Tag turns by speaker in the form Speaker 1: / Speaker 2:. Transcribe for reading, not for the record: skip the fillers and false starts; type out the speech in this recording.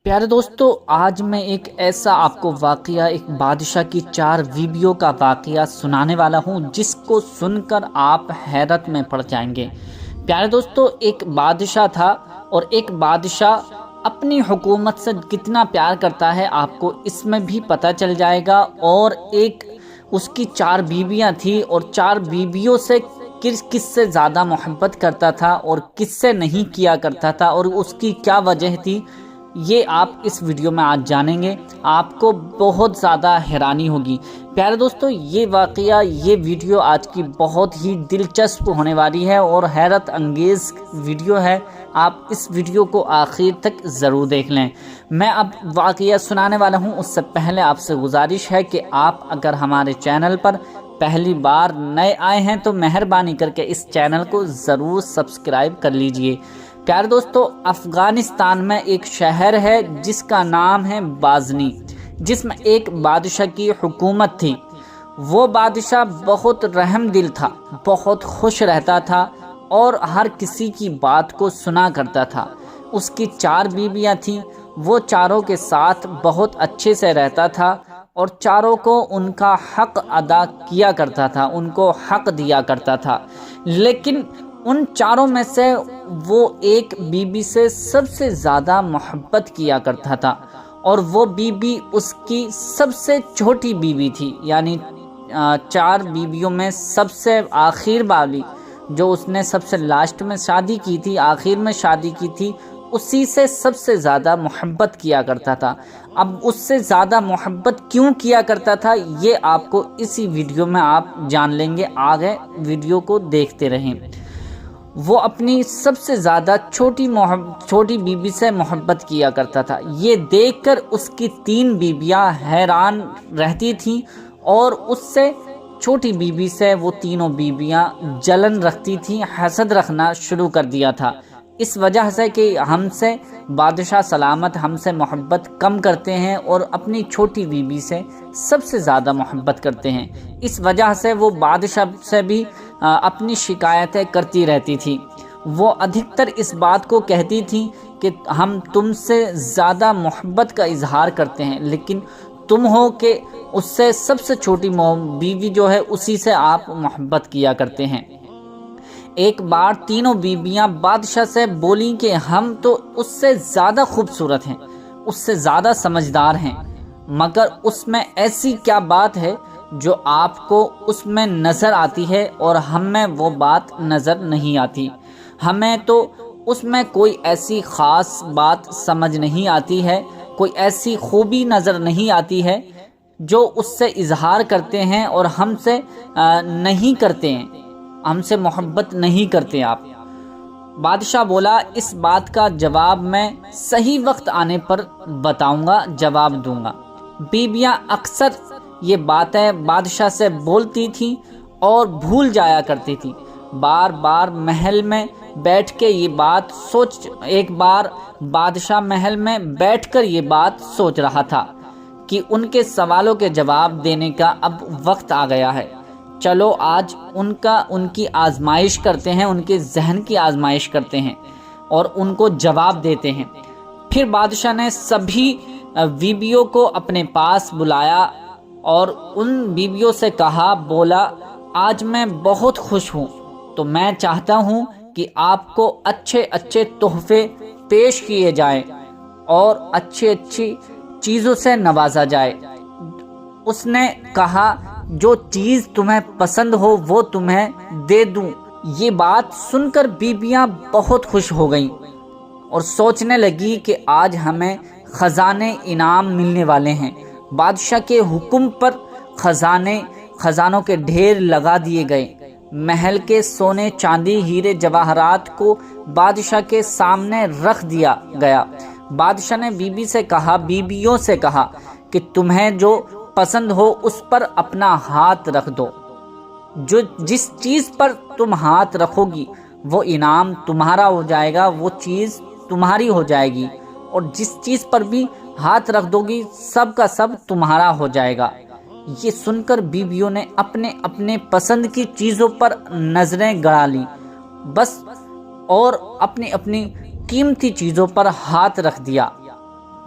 Speaker 1: پیارے دوستو، آج میں ایک ایسا آپ کو واقعہ، ایک بادشاہ کی 4 بیویوں کا واقعہ سنانے والا ہوں جس کو سن کر آپ حیرت میں پڑ جائیں گے۔ پیارے دوستو، ایک بادشاہ تھا اور ایک بادشاہ اپنی حکومت سے کتنا پیار کرتا ہے آپ کو اس میں بھی پتہ چل جائے گا، اور ایک اس کی 4 بیویاں تھیں اور 4 بیویوں سے کس سے زیادہ محبت کرتا تھا اور کس سے نہیں کیا کرتا تھا اور اس کی کیا وجہ تھی، یہ آپ اس ویڈیو میں آج جانیں گے۔ آپ کو بہت زیادہ حیرانی ہوگی۔ پیارے دوستو، یہ واقعہ، یہ ویڈیو آج کی بہت ہی دلچسپ ہونے والی ہے اور حیرت انگیز ویڈیو ہے۔ آپ اس ویڈیو کو آخر تک ضرور دیکھ لیں۔ میں اب واقعہ سنانے والا ہوں، اس سے پہلے آپ سے گزارش ہے کہ آپ اگر ہمارے چینل پر پہلی بار نئے آئے ہیں تو مہربانی کر کے اس چینل کو ضرور سبسکرائب کر لیجئے۔ پیارے دوستو، افغانستان میں ایک شہر ہے جس کا نام ہے غزنی، جس میں ایک بادشاہ کی حکومت تھی۔ وہ بادشاہ بہت رحم دل تھا، بہت خوش رہتا تھا اور ہر کسی کی بات کو سنا کرتا تھا۔ اس کی 4 بیویاں تھیں، وہ چاروں کے ساتھ بہت اچھے سے رہتا تھا اور چاروں کو ان کا حق ادا کیا کرتا تھا، ان کو حق دیا کرتا تھا۔ لیکن ان چاروں میں سے وہ ایک بیوی سے سب سے زیادہ محبت کیا کرتا تھا، اور وہ بیوی اس کی سب سے چھوٹی بیوی تھی، یعنی 4 بیویوں میں سب سے آخر والی، جو اس نے سب سے لاسٹ میں شادی کی تھی، آخر میں شادی کی تھی، اسی سے سب سے زیادہ محبت کیا کرتا تھا۔ اب اس سے زیادہ محبت کیوں کیا کرتا تھا، یہ آپ کو اسی ویڈیو میں آپ جان لیں گے۔ آگے ویڈیو کو دیکھتے رہیں۔ وہ اپنی سب سے زیادہ چھوٹی بیوی سے محبت کیا کرتا تھا۔ یہ دیکھ کر اس کی 3 بیویاں حیران رہتی تھیں، اور اس سے چھوٹی بیوی سے وہ تینوں بیویاں جلن رکھتی تھیں، حسد رکھنا شروع کر دیا تھا، اس وجہ سے کہ ہم سے بادشاہ سلامت ہم سے محبت کم کرتے ہیں اور اپنی چھوٹی بیوی سے سب سے زیادہ محبت کرتے ہیں۔ اس وجہ سے وہ بادشاہ سے بھی اپنی شکایتیں کرتی رہتی تھی۔ وہ ادھکتر اس بات کو کہتی تھی کہ ہم تم سے زیادہ محبت کا اظہار کرتے ہیں، لیکن تم ہو کہ اس سے سب سے چھوٹی بیوی جو ہے اسی سے آپ محبت کیا کرتے ہیں۔ ایک بار تینوں بیویاں بادشاہ سے بولیں کہ ہم تو اس سے زیادہ خوبصورت ہیں، اس سے زیادہ سمجھدار ہیں، مگر اس میں ایسی کیا بات ہے جو آپ کو اس میں نظر آتی ہے اور ہم میں وہ بات نظر نہیں آتی؟ ہمیں تو اس میں کوئی ایسی خاص بات سمجھ نہیں آتی ہے، کوئی ایسی خوبی نظر نہیں آتی ہے جو اس سے اظہار کرتے ہیں اور ہم سے نہیں کرتے ہیں، ہم سے محبت نہیں کرتے آپ۔ بادشاہ بولا، اس بات کا جواب میں صحیح وقت آنے پر بتاؤں گا، جواب دوں گا۔ بیویاں اکثر یہ باتیں بادشاہ سے بولتی تھیں اور بھول جایا کرتی تھیں۔ بار بار محل میں بیٹھ کے یہ بات ایک بار بادشاہ محل میں بیٹھ کر یہ بات سوچ رہا تھا کہ ان کے سوالوں کے جواب دینے کا اب وقت آ گیا ہے۔ چلو آج ان کی آزمائش کرتے ہیں، ان کے ذہن کی آزمائش کرتے ہیں اور ان کو جواب دیتے ہیں۔ پھر بادشاہ نے سبھی بیویوں کو اپنے پاس بلایا اور ان بیویوں سے کہا، بولا، آج میں بہت خوش ہوں، تو میں چاہتا ہوں کہ آپ کو اچھے اچھے تحفے پیش کیے جائیں اور اچھی چیزوں سے نوازا جائے۔ اس نے کہا، جو چیز تمہیں پسند ہو وہ تمہیں دے دوں۔ یہ بات سن کر بیویاں بہت خوش ہو گئیں اور سوچنے لگی کہ آج ہمیں خزانے انعام ملنے والے ہیں۔ بادشاہ کے حکم پر خزانوں کے ڈھیر لگا دیے گئے۔ محل کے سونے، چاندی، ہیرے، جواہرات کو بادشاہ کے سامنے رکھ دیا گیا۔ بادشاہ نے بیویوں سے کہا کہ تمہیں جو پسند ہو اس پر اپنا ہاتھ رکھ دو۔ جس چیز پر تم ہاتھ رکھو گی وہ انعام تمہارا ہو جائے گا، وہ چیز تمہاری ہو جائے گی، اور جس چیز پر بھی ہاتھ رکھ دو گی سب کا سب تمہارا ہو جائے گا۔ یہ سن کر بیویوں نے اپنے اپنے پسند کی چیزوں پر نظریں گڑا لیں بس، اور اپنی اپنی قیمتی چیزوں پر ہاتھ رکھ دیا۔